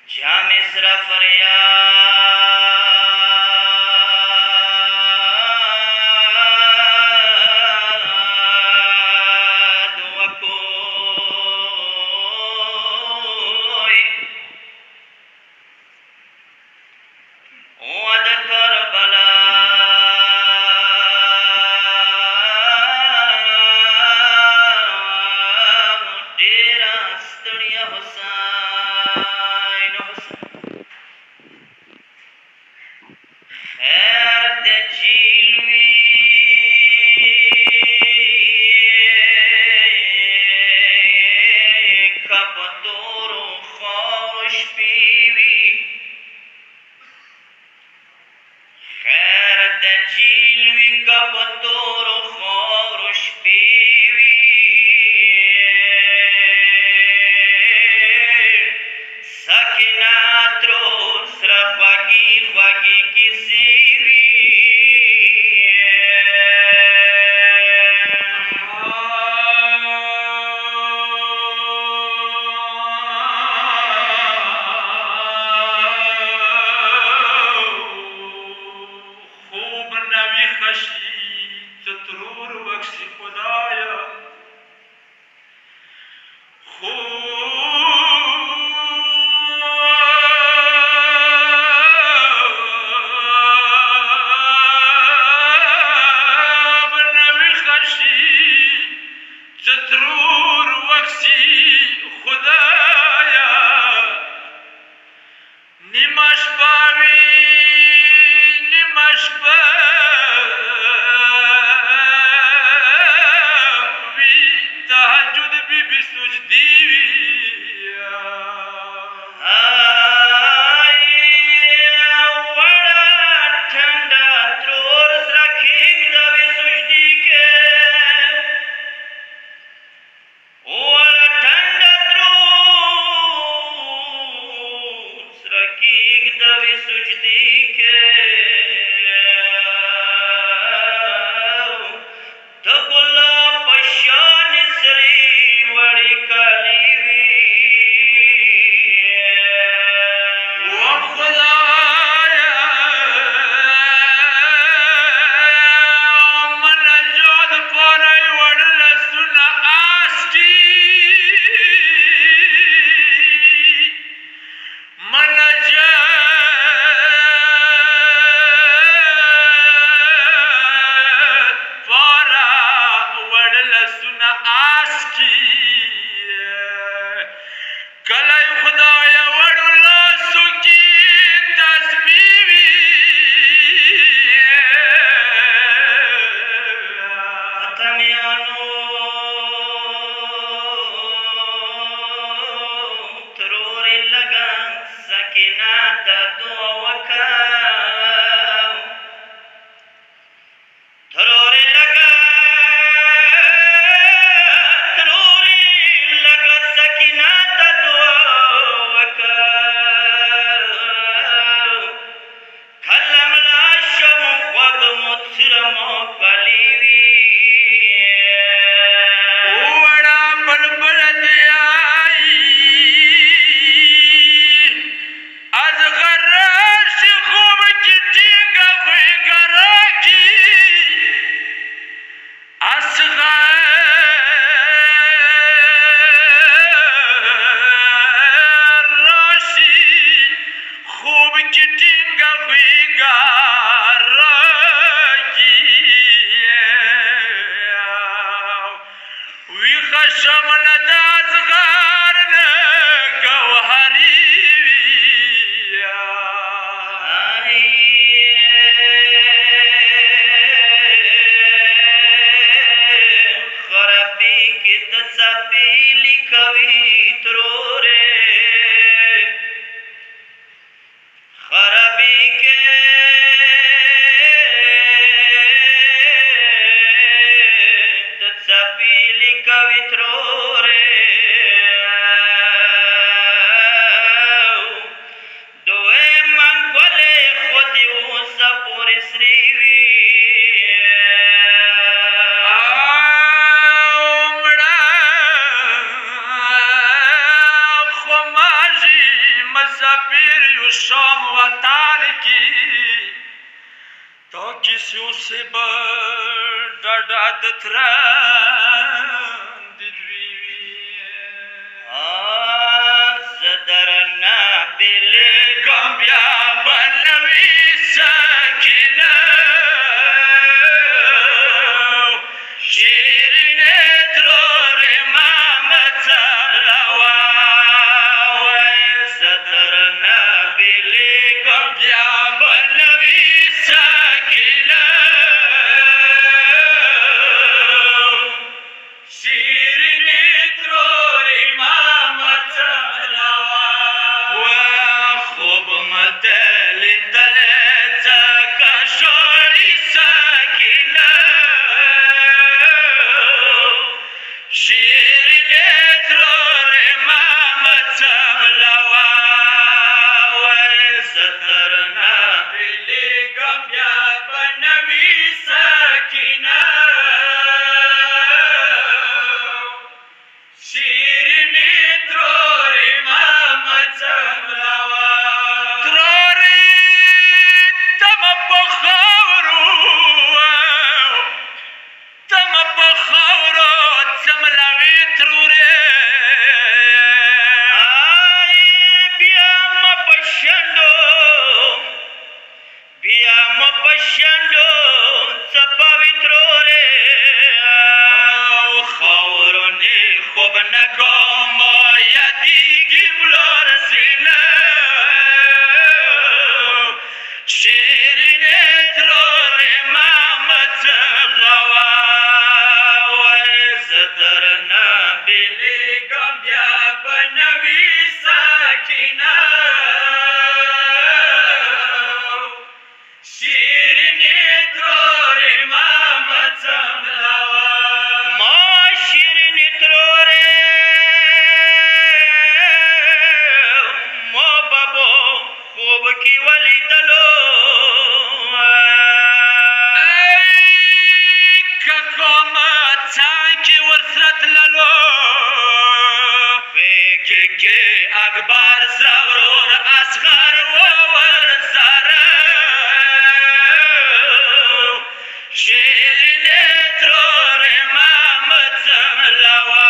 جا مصر فریاد وکوی ود کربلا ډیرا ستړیا حسین خیر د جیل وی کپ تورو خوش پیوی خیر د جیل وی کپ تورو خوش پیوی سکینات رو سره خوږی خوږی کیسې وي خوب نه ویښه شي څه ترور وکړي خدایه ترور وکسی خدایا نیمش باوی نیمش باوی تهجد بی بی سجدی the مسافر یو شام وطن کی تو کسیو سے ډډه د ترند دوی زه درنه بېلېږم بیا به نوي سکینه شیرینې ترورې مامه څلوه زه درنه بېلېږم بیا به نوي سکینه شیرینې ترورې مامه څلوه خوب مه ده لیدلی ځکه ژاړي سکینه شیرینې ترورې مامه څملوه زه درنه بېلېږم بیا به نوي سکینه شیرینې ترورې مامه څملوه ترورې تمه په خاورو تمه په خاورو څملوي ترورې بیا مه په شنډو بیا مه په شنډو څپوي ترورې خاورونې خوب نه کوم یادېږي بلور سینه شیرینې ترورې مامه څملوه زه درنه بېلېږم بیا به نوي سکینه شیرینې ترورې مامه څملوه ما شیرینې ترورې ما بابو خوب کې ولیدلو که کومه څانګې ورسره تللو فکر کې اکبر سره ورور اصغر و ورسره شیرینې ترورې مامه څملوه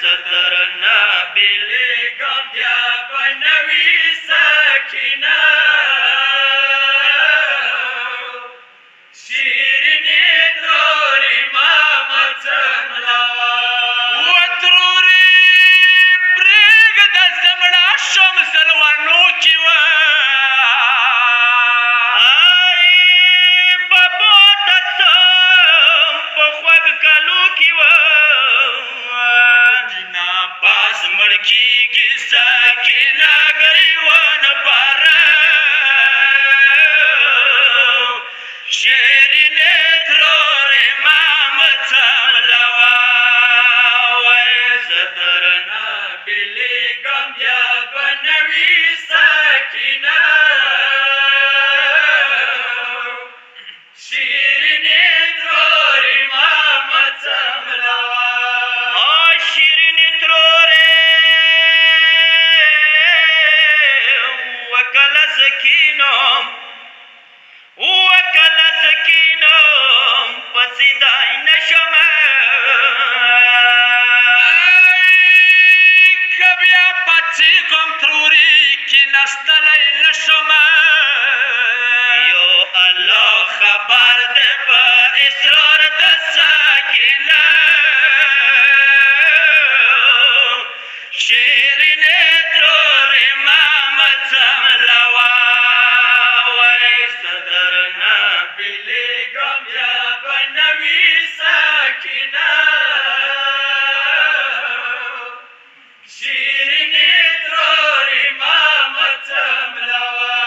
زه درنه بېلېږم بیا به نوي سکینه شیرینې ترورې مامه څملوه ترورې پرېږده زه مړه شم زلونو کې وه بابا ته څم په خوږ کلو کې وه دینا پاس مړ کېږي سکینه ګریوان پاره شیرینې ترورې مامه څملوه زه درنه بېلېږم بیا به نوي سکینه شیرینې ترورې مامه څملوه ما شیرینې ترورې وکله زه کینم وکله زه کینم په سیدای نه شمه که بیا پاڅېږم ترورې کېناستلی نه شمه یو الله خبر دی په اصرار د سکینه شیرینې ترورې مامه څملوه زه درنه بېلېږم بیا به نوي سکینه شیرینې ترورې مامه څملوه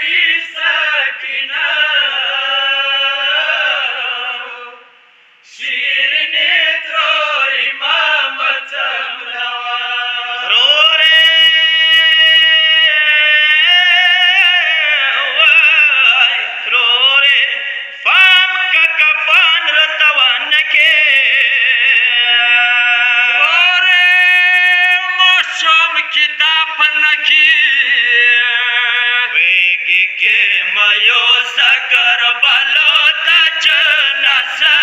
نوی سکینه شیرینی تروری مامتم روا تروری وای تروری فام کا کفان رتوانکه تروری موشم کی دا پنکی ویگی که مایو سگر بالو دا جناسا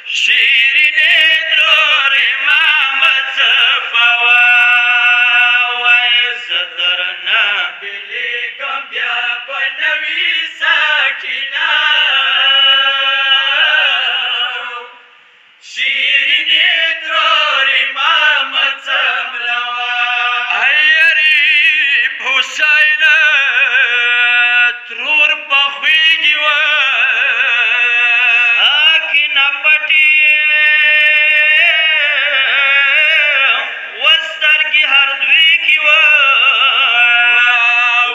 شیرینی تروری مامت صفوا وای زدرنا بلی گمبیا بنوی ساکینا شیرینی تروری مامت سمروا ایری حسین ترور پخویگی و ساکینه پټي وسترګې هر دوی کې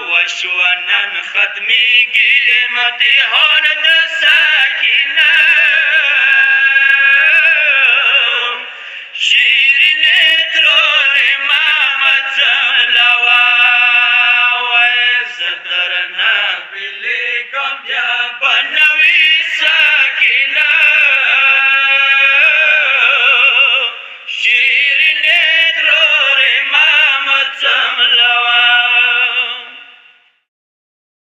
وشو نن ختمیگی امتحان د ساکینه